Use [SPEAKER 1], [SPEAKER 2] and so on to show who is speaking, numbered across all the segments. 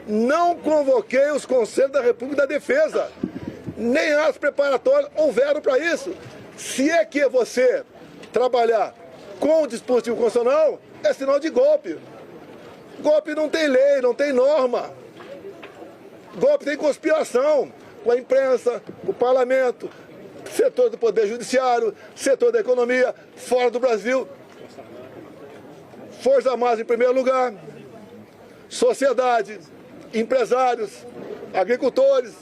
[SPEAKER 1] não convoquei os Conselhos da República da Defesa. Nem as preparatórias houveram para isso. Se é que você trabalhar com o dispositivo constitucional, é sinal de golpe. Golpe não tem lei, não tem norma. Golpe tem conspiração com a imprensa, com o parlamento, setor do poder judiciário, setor da economia, fora do Brasil. Forças Armadas em primeiro lugar, sociedade, empresários, agricultores.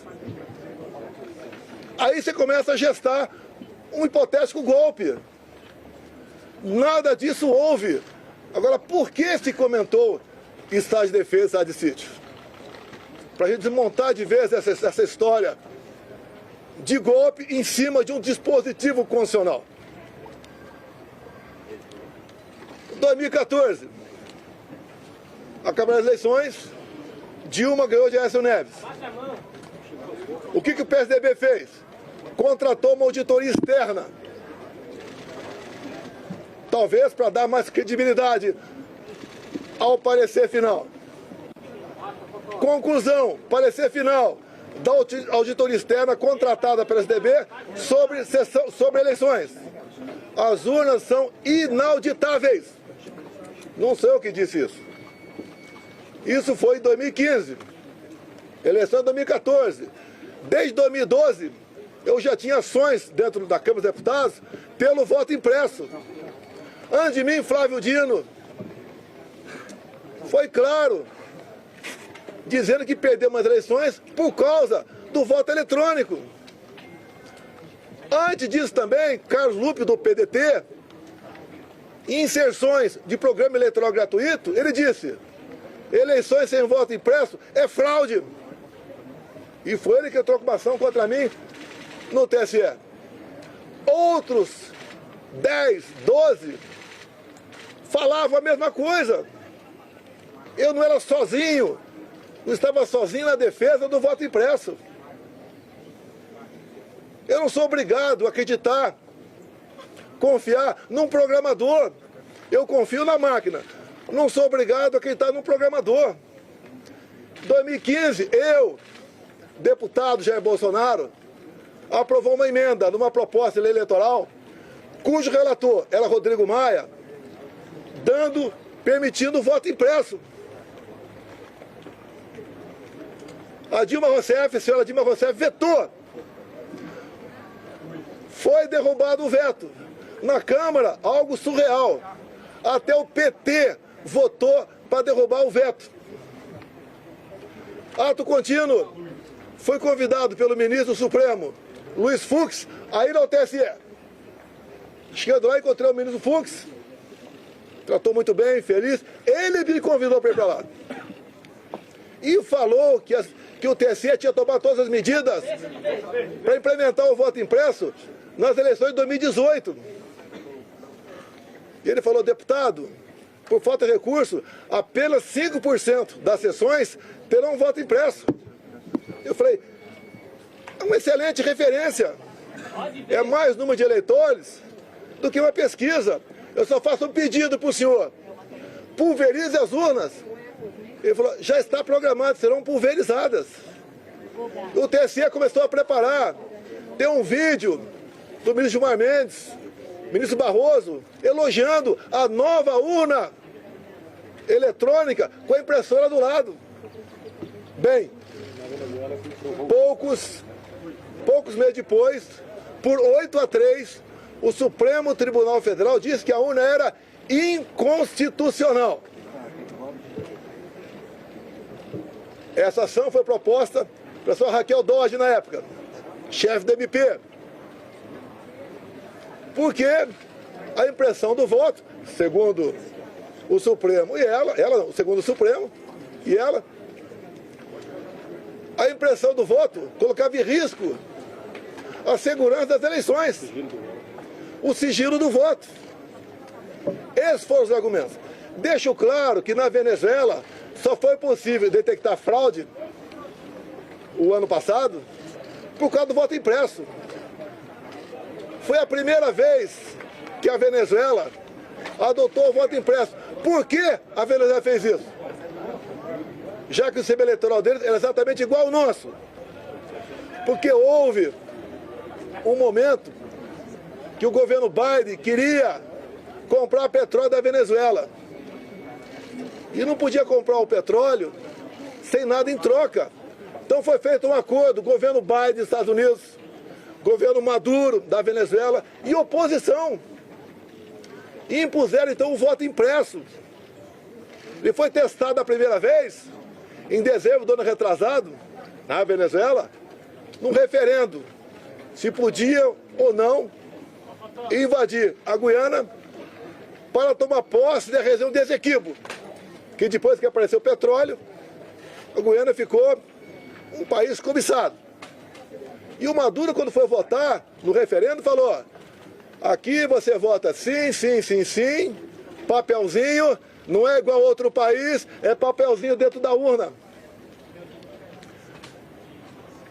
[SPEAKER 1] Aí você começa a gestar um hipotético golpe. Nada disso houve. Agora, por que se comentou estado de defesa, estado de sítio? Para a gente desmontar de vez essa história de golpe em cima de um dispositivo constitucional. 2014, acabaram as eleições, Dilma ganhou de Aécio Neves. O que o PSDB fez? Contratou uma auditoria externa, talvez para dar mais credibilidade ao parecer final. Conclusão, parecer final da auditoria externa contratada pela PSDB sobre eleições. As urnas são inauditáveis. Não sei o que disse isso. Isso foi em 2015. Eleição de 2014. Desde 2012, eu já tinha ações dentro da Câmara dos Deputados pelo voto impresso. Antes de mim, Flávio Dino foi claro, dizendo que perdeu umas eleições por causa do voto eletrônico. Antes disso também, Carlos Lupe, do PDT, em inserções de programa eleitoral gratuito, ele disse: eleições sem voto impresso é fraude. E foi ele que entrou com uma ação contra mim no TSE. Outros 10, 12 falavam a mesma coisa. Eu não era sozinho, não estava sozinho na defesa do voto impresso. Eu não sou obrigado a acreditar, confiar num programador. Eu confio na máquina. Não sou obrigado a acreditar num programador. Em 2015, deputado Jair Bolsonaro, aprovou uma emenda numa proposta de lei eleitoral, cujo relator era Rodrigo Maia, permitindo o voto impresso. A senhora Dilma Rousseff vetou. Foi derrubado o veto. Na Câmara, algo surreal. Até o PT votou para derrubar o veto. Ato contínuo. Foi convidado pelo ministro do Supremo, Luiz Fux, a ir ao TSE. Chegando lá, encontrei o ministro Fux. Tratou muito bem, feliz. Ele me convidou para ir para lá. E falou que o TSE tinha tomado todas as medidas para implementar o voto impresso nas eleições de 2018. E ele falou: deputado, por falta de recurso, apenas 5% das sessões terão voto impresso. Eu falei: é uma excelente referência. É mais número de eleitores do que uma pesquisa. Eu só faço um pedido para o senhor: pulverize as urnas. Ele falou: já está programado, serão pulverizadas. O TSE começou a preparar. Tem um vídeo do ministro Gilmar Mendes, ministro Barroso, elogiando a nova urna eletrônica com a impressora do lado. Bem, poucos meses depois, por 8-3, o Supremo Tribunal Federal disse que a urna era inconstitucional. Essa ação foi proposta pela senhora Raquel Dodge na época, chefe do MP. Porque a impressão do voto, segundo o Supremo e ela segundo o Supremo e ela, a impressão do voto colocava em risco a segurança das eleições, o sigilo do voto. Esses foram os argumentos. Deixo claro que na Venezuela só foi possível detectar fraude o ano passado por causa do voto impresso. Foi a primeira vez que a Venezuela adotou o voto impresso. Por que a Venezuela fez isso? já que o sistema eleitoral deles era exatamente igual ao nosso. Porque houve um momento que o governo Biden queria comprar petróleo da Venezuela. E não podia comprar o petróleo sem nada em troca. Então foi feito um acordo, governo Biden dos Estados Unidos, governo Maduro da Venezuela e oposição. E impuseram então o voto impresso. Ele foi testado a primeira vez, em dezembro do ano retrasado, na Venezuela, num referendo, se podia ou não invadir a Guiana para tomar posse da região de Essequibo, que depois que apareceu o petróleo, a Guiana ficou um país cobiçado. E o Maduro, quando foi votar no referendo, falou: aqui você vota sim, sim, sim, sim, papelzinho, não é igual a outro país, é papelzinho dentro da urna.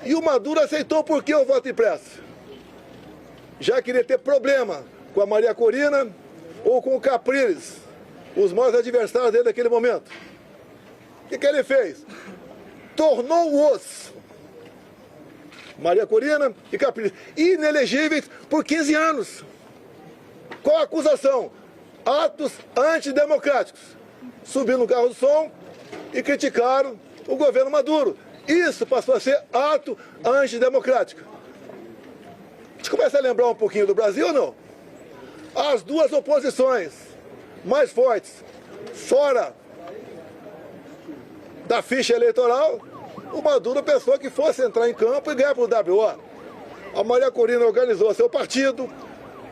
[SPEAKER 1] E o Maduro aceitou por que o voto impresso? Já queria ter problema com a Maria Corina ou com o Capriles, os maiores adversários dele naquele momento. O que ele fez? Tornou-os, Maria Corina e Capriles, inelegíveis por 15 anos. Qual a acusação? Atos antidemocráticos. Subiram no carro do som e criticaram o governo Maduro. Isso passou a ser ato antidemocrático. A gente começa a lembrar um pouquinho do Brasil ou não? As duas oposições mais fortes, fora da ficha eleitoral, o Maduro pensou que fosse entrar em campo e ganhar para o WO. A Maria Corina organizou seu partido,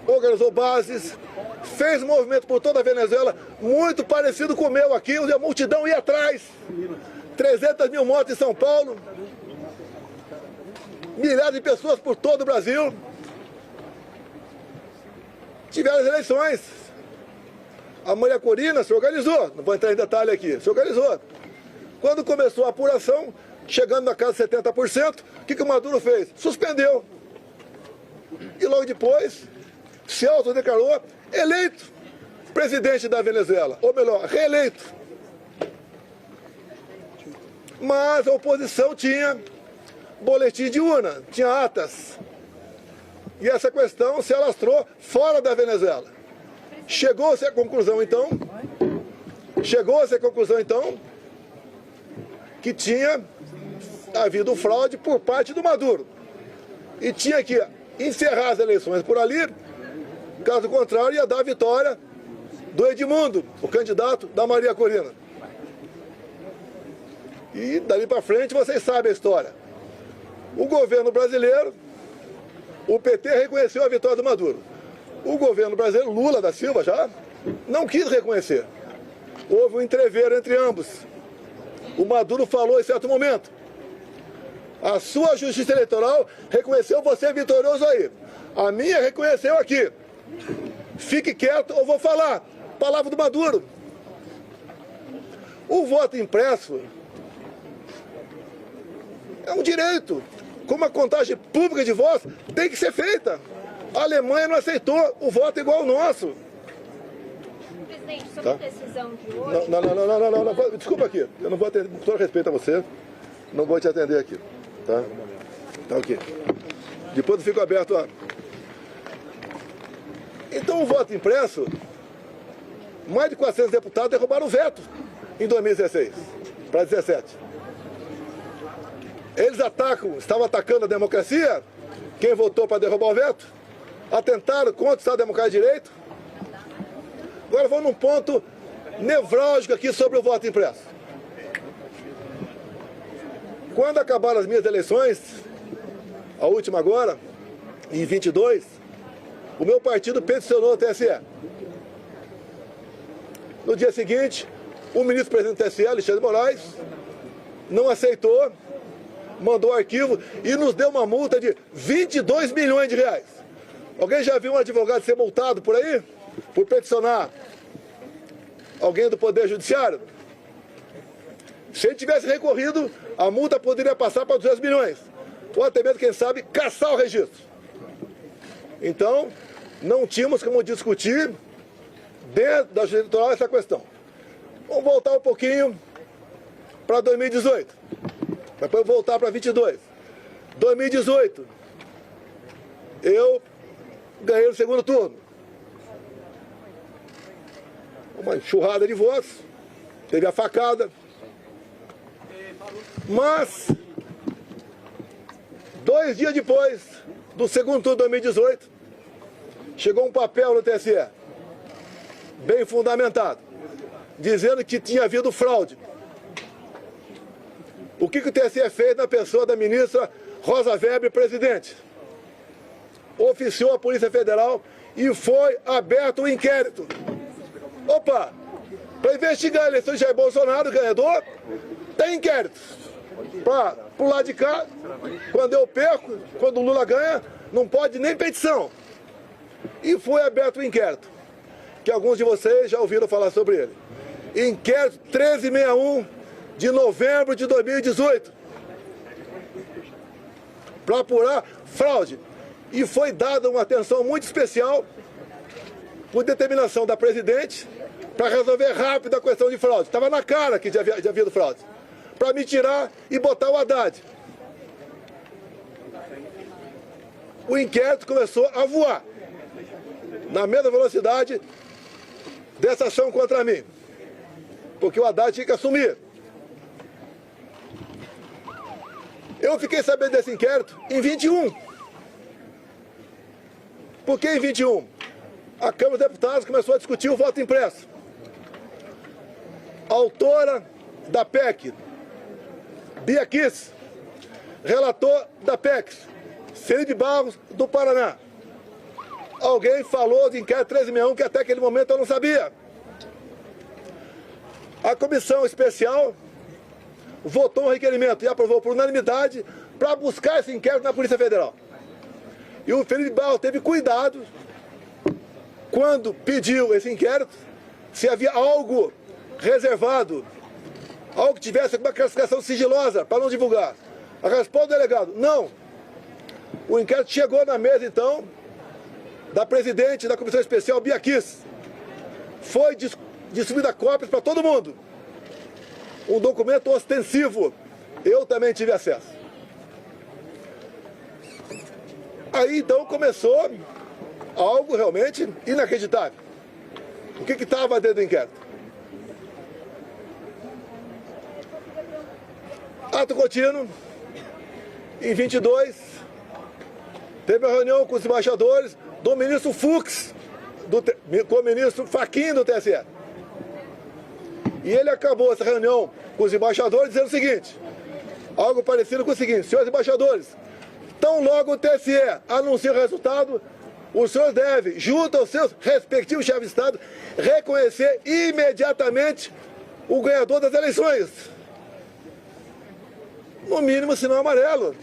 [SPEAKER 1] organizou bases, fez movimento por toda a Venezuela, muito parecido com o meu aqui, onde a multidão ia atrás. 300 mil mortes em São Paulo, milhares de pessoas por todo o Brasil. Tiveram as eleições. A Maria Corina se organizou, não vou entrar em detalhe aqui, se organizou. Quando começou a apuração, chegando na casa de 70%, o que o Maduro fez? Suspendeu. E logo depois, se autodeclarou eleito presidente da Venezuela, ou melhor, reeleito. Mas a oposição tinha boletim de urna, tinha atas. E essa questão se alastrou fora da Venezuela. Chegou-se à conclusão, então, que tinha havido fraude por parte do Maduro. E tinha que encerrar as eleições por ali, caso contrário, ia dar a vitória do Edmundo, o candidato da Maria Corina. E dali para frente vocês sabem a história. O governo brasileiro, o PT reconheceu a vitória do Maduro. O governo brasileiro, Lula da Silva já, não quis reconhecer. Houve um entreveiro entre ambos. O Maduro falou em certo momento: a sua justiça eleitoral reconheceu você vitorioso aí. A minha reconheceu aqui. Fique quieto ou vou falar. Palavra do Maduro. O voto impresso é um direito. Como a contagem pública de votos tem que ser feita. A Alemanha não aceitou o voto igual ao nosso.
[SPEAKER 2] Presidente, sobre a decisão de hoje...
[SPEAKER 1] Não. Desculpa aqui. Eu não vou atender, com todo respeito a você, não vou te atender aqui. Tá? Tá ok. Depois eu fico aberto a... Então o voto impresso, mais de 400 deputados derrubaram o veto em 2016 para 2017. Eles estavam atacando a democracia, quem votou para derrubar o veto, atentaram contra o Estado Democrático de Direito. Agora vamos num ponto nevrálgico aqui sobre o voto impresso. Quando acabaram as minhas eleições, a última agora, em 22, o meu partido peticionou o TSE. No dia seguinte, o ministro-presidente do TSE, Alexandre de Moraes, não aceitou, mandou o arquivo e nos deu uma multa de 22 milhões de reais. Alguém já viu um advogado ser multado por aí? Por peticionar alguém do Poder Judiciário? Se ele tivesse recorrido, a multa poderia passar para 200 milhões. Ou até mesmo, quem sabe, caçar o registro. Então, não tínhamos como discutir dentro da justiça eleitoral essa questão. Vamos voltar um pouquinho para para 2018. Depois voltar para 22. 2018, eu ganhei no segundo turno. Uma enxurrada de votos, teve a facada. Mas, 2 dias depois do segundo turno de 2018, chegou um papel no TSE, bem fundamentado, dizendo que tinha havido fraude. O que o TSE fez na pessoa da ministra Rosa Weber, presidente? Oficiou a Polícia Federal e foi aberto um inquérito. Opa! Para investigar a eleição de Jair Bolsonaro, ganhador, tem inquérito. Para o lado de cá, quando eu perco, quando o Lula ganha, não pode nem petição. E foi aberto um inquérito, que alguns de vocês já ouviram falar sobre ele. Inquérito 1361 de novembro de 2018. Para apurar fraude. E foi dada uma atenção muito especial, por determinação da presidente, para resolver rápido a questão de fraude. Estava na cara que já havia havido fraude. Para me tirar e botar o Haddad. O inquérito começou a voar na mesma velocidade dessa ação contra mim. Porque o Haddad tinha que assumir. Eu fiquei sabendo desse inquérito em 21. Por que em 21? A Câmara dos Deputados começou a discutir o voto impresso. A autora da PEC, Bia Kicis, relator da PEC, Felipe Barros, do Paraná. Alguém falou de inquérito 1361 que até aquele momento eu não sabia. A comissão especial votou um requerimento e aprovou por unanimidade para buscar esse inquérito na Polícia Federal. E o Felipe Barros teve cuidado, quando pediu esse inquérito, se havia algo reservado, algo que tivesse uma classificação sigilosa para não divulgar. A resposta do delegado, não. O inquérito chegou na mesa, então, da presidente da Comissão Especial, Bia Kicis. Foi distribuída cópias para todo mundo. Um documento ostensivo. Eu também tive acesso. Aí, então, começou algo realmente inacreditável. O que estava dentro do inquérito? Ato contínuo, em 22, teve a reunião com os embaixadores do ministro Fux, com o ministro Fachin do TSE. E ele acabou essa reunião com os embaixadores dizendo o seguinte, algo parecido com o seguinte, senhores embaixadores, tão logo o TSE anuncia o resultado, os senhores devem, junto aos seus respectivos chefes de Estado, reconhecer imediatamente o ganhador das eleições. No mínimo, sinal amarelo.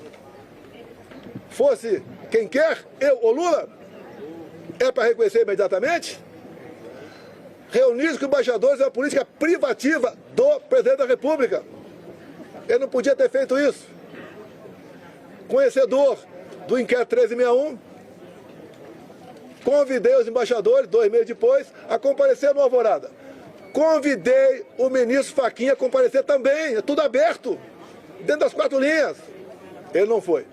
[SPEAKER 1] Fosse quem quer, eu ou Lula, é para reconhecer imediatamente? Reunir com embaixadores é uma política privativa do presidente da República. Ele não podia ter feito isso. Conhecedor do inquérito 1361, convidei os embaixadores, 2 meses depois, a comparecer no Alvorada. Convidei o ministro Fachin a comparecer também, é tudo aberto, dentro das 4 linhas. Ele não foi.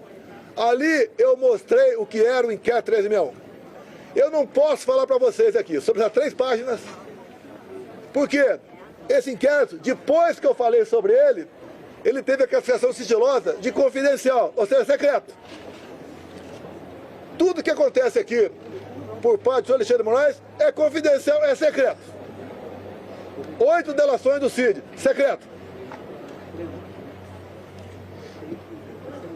[SPEAKER 1] Ali eu mostrei o que era o inquérito 1361. Eu não posso falar para vocês aqui sobre as 3 páginas, porque esse inquérito, depois que eu falei sobre ele, ele teve a classificação sigilosa de confidencial, ou seja, secreto. Tudo que acontece aqui por parte do Alexandre de Moraes é confidencial, é secreto. 8 delações do Cid, secreto.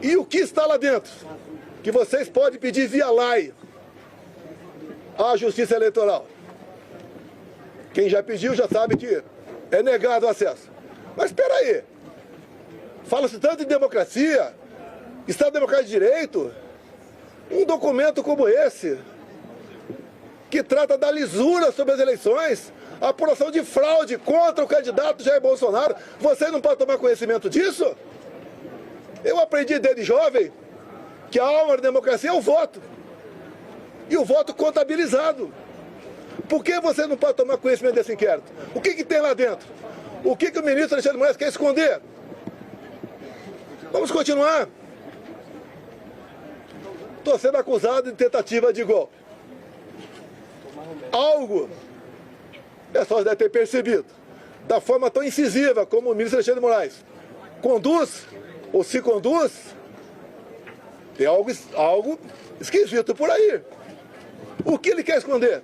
[SPEAKER 1] E o que está lá dentro? Que vocês podem pedir via lei à Justiça Eleitoral. Quem já pediu já sabe que é negado o acesso. Mas espera aí. Fala-se tanto de democracia, Estado Democrático de Direito, um documento como esse, que trata da lisura sobre as eleições, a apuração de fraude contra o candidato Jair Bolsonaro, você não pode tomar conhecimento disso? Eu aprendi desde jovem que a alma da democracia é o voto. E o voto contabilizado. Por que você não pode tomar conhecimento desse inquérito? O que tem lá dentro? O que o ministro Alexandre de Moraes quer esconder? Vamos continuar. Estou sendo acusado de tentativa de golpe. Algo, o pessoal deve ter percebido, da forma tão incisiva como o ministro Alexandre de Moraes conduz, ou se conduz, tem algo esquisito por aí. O que ele quer esconder?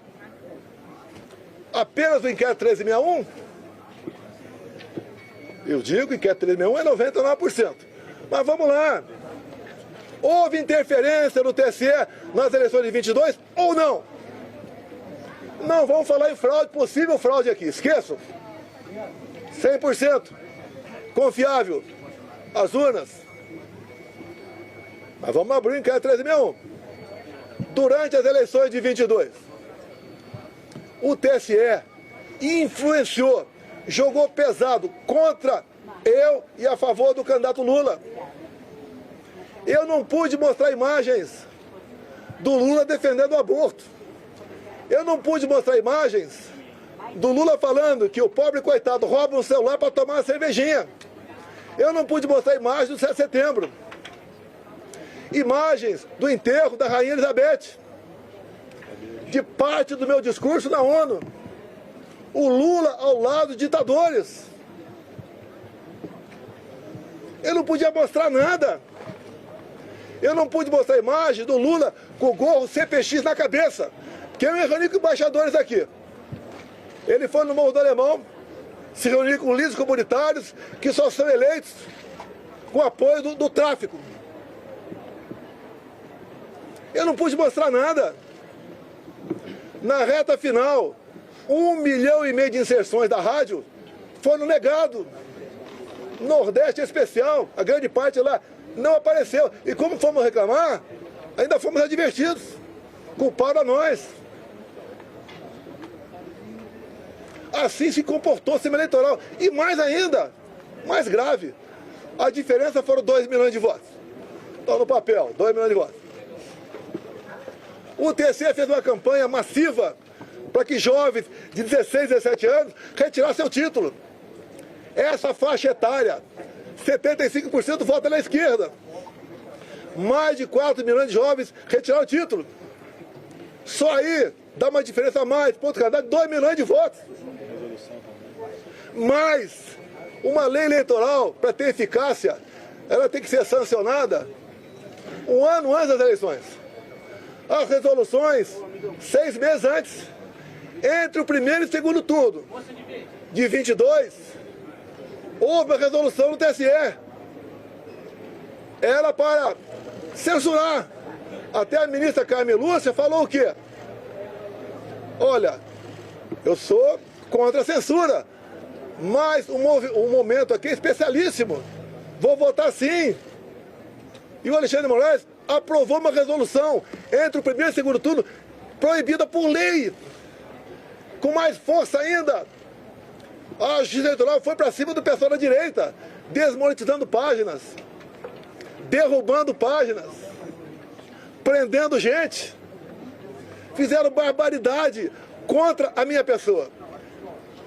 [SPEAKER 1] Apenas o inquérito 1361? Eu digo que o inquérito 1361 é 99%. Mas vamos lá. Houve interferência no TSE nas eleições de 22 ou não? Não vamos falar em fraude, possível fraude aqui, esqueçam. 100% confiável as urnas. Mas vamos abrir o inquérito 1361. Durante as eleições de 22, o TSE influenciou, jogou pesado contra eu e a favor do candidato Lula. Eu não pude mostrar imagens do Lula defendendo o aborto. Eu não pude mostrar imagens do Lula falando que o pobre coitado rouba um celular para tomar uma cervejinha. Eu não pude mostrar imagens do 7 de setembro. Imagens do enterro da Rainha Elizabeth. De parte do meu discurso na ONU. O Lula ao lado de ditadores. Eu não podia mostrar nada. Eu não pude mostrar imagens do Lula com o gorro CPX na cabeça. Que eu me reuni com embaixadores aqui. Ele foi no Morro do Alemão, se reuniu com líderes comunitários que só são eleitos com apoio do tráfico. Eu não pude mostrar nada. Na reta final, 1,5 milhão de inserções da rádio foram negados. Nordeste especial, a grande parte lá não apareceu. E como fomos reclamar, ainda fomos advertidos. Culparam a nós. Assim se comportou o sistema eleitoral. E mais ainda, mais grave, a diferença foram 2 milhões de votos. Estão no papel, 2 milhões de votos. O TSE fez uma campanha massiva para que jovens de 16, 17 anos retirassem seu título. Essa faixa etária, 75% vota na esquerda. Mais de 4 milhões de jovens retiraram o título. Só aí dá uma diferença a mais, ponto cada 2 milhões de votos. Mas uma lei eleitoral, para ter eficácia, ela tem que ser sancionada 1 ano antes das eleições. As resoluções 6 meses antes. Entre o primeiro e o segundo turno de 22, houve uma resolução no TSE. Era para censurar. Até a ministra Carmen Lúcia falou o quê? Olha, eu sou contra a censura, mas o momento aqui é especialíssimo. Vou votar sim. E o Alexandre de Moraes aprovou uma resolução entre o primeiro e o segundo turno, proibida por lei. Com mais força ainda, a Justiça Eleitoral foi para cima do pessoal da direita, desmonetizando páginas, derrubando páginas, prendendo gente. Fizeram barbaridade contra a minha pessoa.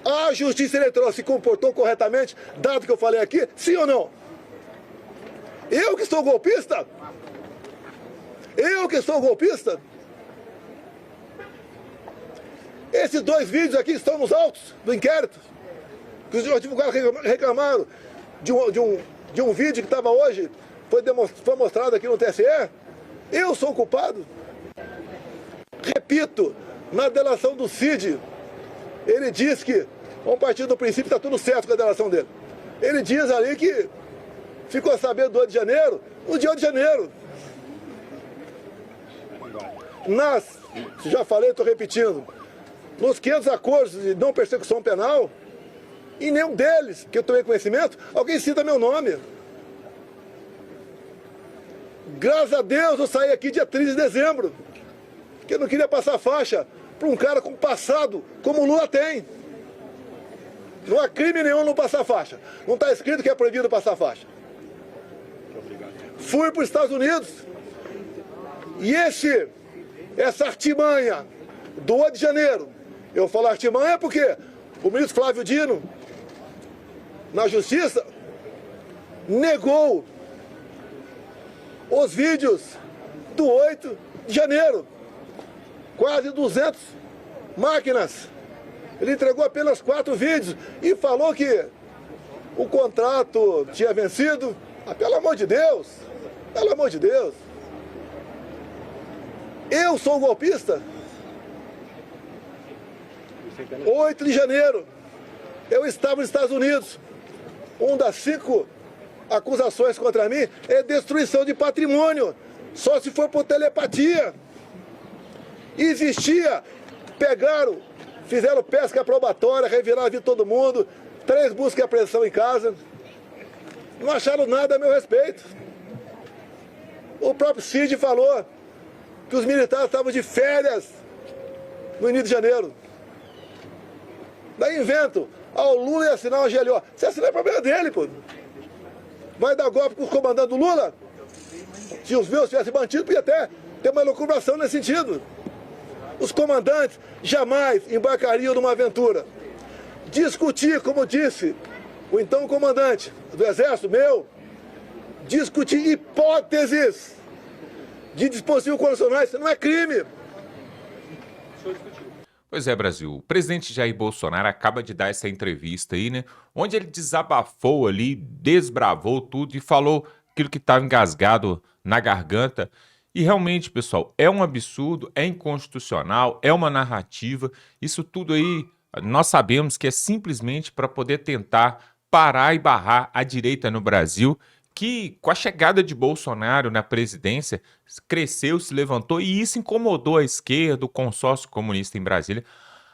[SPEAKER 1] A Justiça Eleitoral se comportou corretamente, dado que eu falei aqui, sim ou não? Eu que sou golpista? Eu que sou golpista? Esses 2 vídeos aqui estão nos autos do inquérito. Que os advogados reclamaram de um vídeo que estava hoje, foi mostrado aqui no TSE. Eu sou o culpado. Repito, na delação do Cid, ele diz que, vamos partir do princípio, está tudo certo com a delação dele. Ele diz ali que ficou sabendo do 8 de janeiro, no dia 8 de janeiro. Já falei, estou repetindo, nos 500 acordos de não persecução penal, em nenhum deles, que eu tomei conhecimento, alguém cita meu nome. Graças a Deus eu saí aqui dia 13 de dezembro, porque eu não queria passar faixa para um cara com passado como o Lula tem. Não há crime nenhum não passar faixa. Não está escrito que é proibido passar faixa. Fui para os Estados Unidos e essa artimanha do 8 de janeiro, eu falo artimanha porque o ministro Flávio Dino, na Justiça, negou os vídeos do 8 de janeiro. Quase 200 máquinas. Ele entregou apenas 4 vídeos e falou que o contrato tinha vencido. Ah, pelo amor de Deus, pelo amor de Deus. Eu sou o golpista? 8 de janeiro, eu estava nos Estados Unidos. Uma das 5 acusações contra mim é destruição de patrimônio, só se for por telepatia. Existia, pegaram, fizeram pesca probatória, reviraram a vida de todo mundo, 3 buscas e apreensão em casa, não acharam nada a meu respeito. O próprio Cid falou que os militares estavam de férias no início de janeiro. Daí invento, o Lula ia assinar uma GLO. Se assinar é problema dele, pô. Vai dar golpe com os comandantes do Lula? Se os meus tivessem mantido, podia até ter uma elucubração nesse sentido. Os comandantes jamais embarcariam numa aventura. Discutir, como disse o então comandante do Exército, meu, discutir hipóteses de dispositivos constitucionais, isso não é crime.
[SPEAKER 3] Pois é, Brasil, o presidente Jair Bolsonaro acaba de dar essa entrevista aí, né, onde ele desabafou ali, desbravou tudo e falou aquilo que estava engasgado na garganta. E realmente, pessoal, é um absurdo, é inconstitucional, é uma narrativa, isso tudo aí nós sabemos que é simplesmente para poder tentar parar e barrar a direita no Brasil, que com a chegada de Bolsonaro na presidência cresceu, se levantou e isso incomodou a esquerda, o consórcio comunista em Brasília.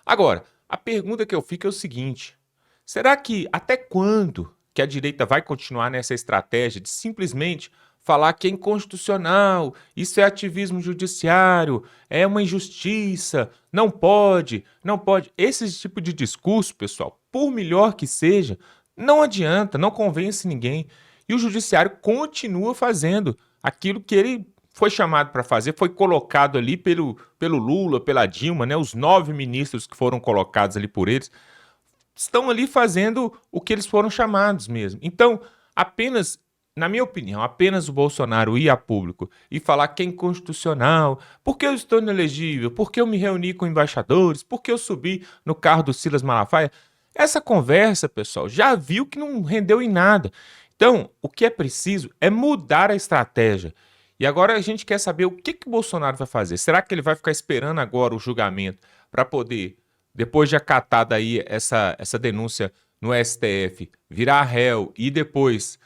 [SPEAKER 3] Agora, a pergunta que eu fico é o seguinte: será que até quando que a direita vai continuar nessa estratégia de simplesmente falar que é inconstitucional, isso é ativismo judiciário, é uma injustiça, não pode, não pode? Esse tipo de discurso, pessoal, por melhor que seja, não adianta, não convence ninguém. E o judiciário continua fazendo aquilo que ele foi chamado para fazer, foi colocado ali pelo Lula, pela Dilma, né? Os 9 ministros que foram colocados ali por eles, estão ali fazendo o que eles foram chamados mesmo. Então, apenas, na minha opinião, apenas o Bolsonaro ir a público e falar que é inconstitucional, porque eu estou inelegível, porque eu me reuni com embaixadores, porque eu subi no carro do Silas Malafaia, essa conversa, pessoal, já viu que não rendeu em nada. Então, o que é preciso é mudar a estratégia. E agora a gente quer saber o que o Bolsonaro vai fazer. Será que ele vai ficar esperando agora o julgamento para poder, depois de acatada aí essa denúncia no STF, virar réu e depois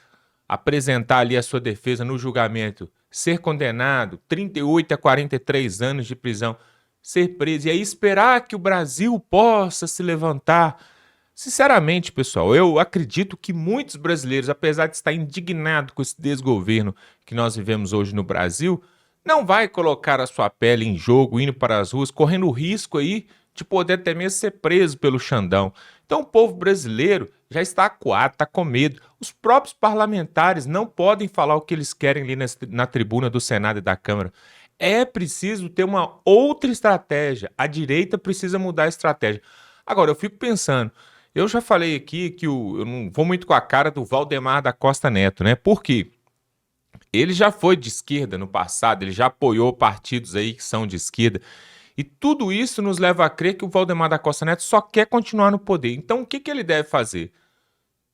[SPEAKER 3] apresentar ali a sua defesa no julgamento, ser condenado, 38 a 43 anos de prisão, ser preso e aí esperar que o Brasil possa se levantar? Sinceramente, pessoal, eu acredito que muitos brasileiros, apesar de estar indignados com esse desgoverno que nós vivemos hoje no Brasil, não vai colocar a sua pele em jogo, indo para as ruas, correndo o risco aí de poder até mesmo ser preso pelo Xandão. Então o povo brasileiro já está acuado, está com medo. Os próprios parlamentares não podem falar o que eles querem ali na tribuna do Senado e da Câmara. É preciso ter uma outra estratégia. A direita precisa mudar a estratégia. Agora, eu fico pensando, eu já falei aqui que eu não vou muito com a cara do Valdemar da Costa Neto, né? Porque ele já foi de esquerda no passado, ele já apoiou partidos aí que são de esquerda. E tudo isso nos leva a crer que o Valdemar da Costa Neto só quer continuar no poder. Então o que ele deve fazer?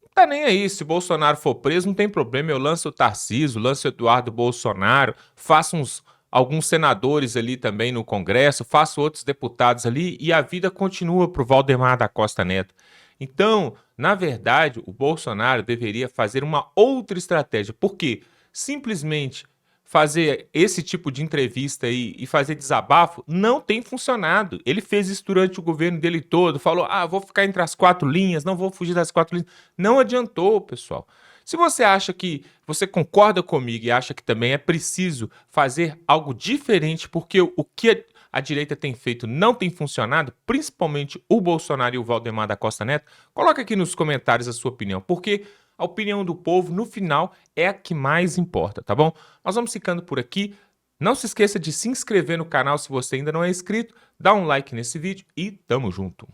[SPEAKER 3] Não tá nem aí, se Bolsonaro for preso, não tem problema, eu lanço o Tarcísio, lanço o Eduardo Bolsonaro, faço alguns senadores ali também no Congresso, faço outros deputados ali e a vida continua para o Valdemar da Costa Neto. Então, na verdade, o Bolsonaro deveria fazer uma outra estratégia, porque simplesmente fazer esse tipo de entrevista aí e fazer desabafo não tem funcionado. Ele fez isso durante o governo dele todo, falou, vou ficar entre as 4 linhas, não vou fugir das 4 linhas. Não adiantou, pessoal. Se você acha que, você concorda comigo e acha que também é preciso fazer algo diferente, porque o que a direita tem feito não tem funcionado, principalmente o Bolsonaro e o Valdemar da Costa Neto, coloca aqui nos comentários a sua opinião, porque a opinião do povo, no final, é a que mais importa, tá bom? Nós vamos ficando por aqui. Não se esqueça de se inscrever no canal se você ainda não é inscrito, dá um like nesse vídeo e tamo junto!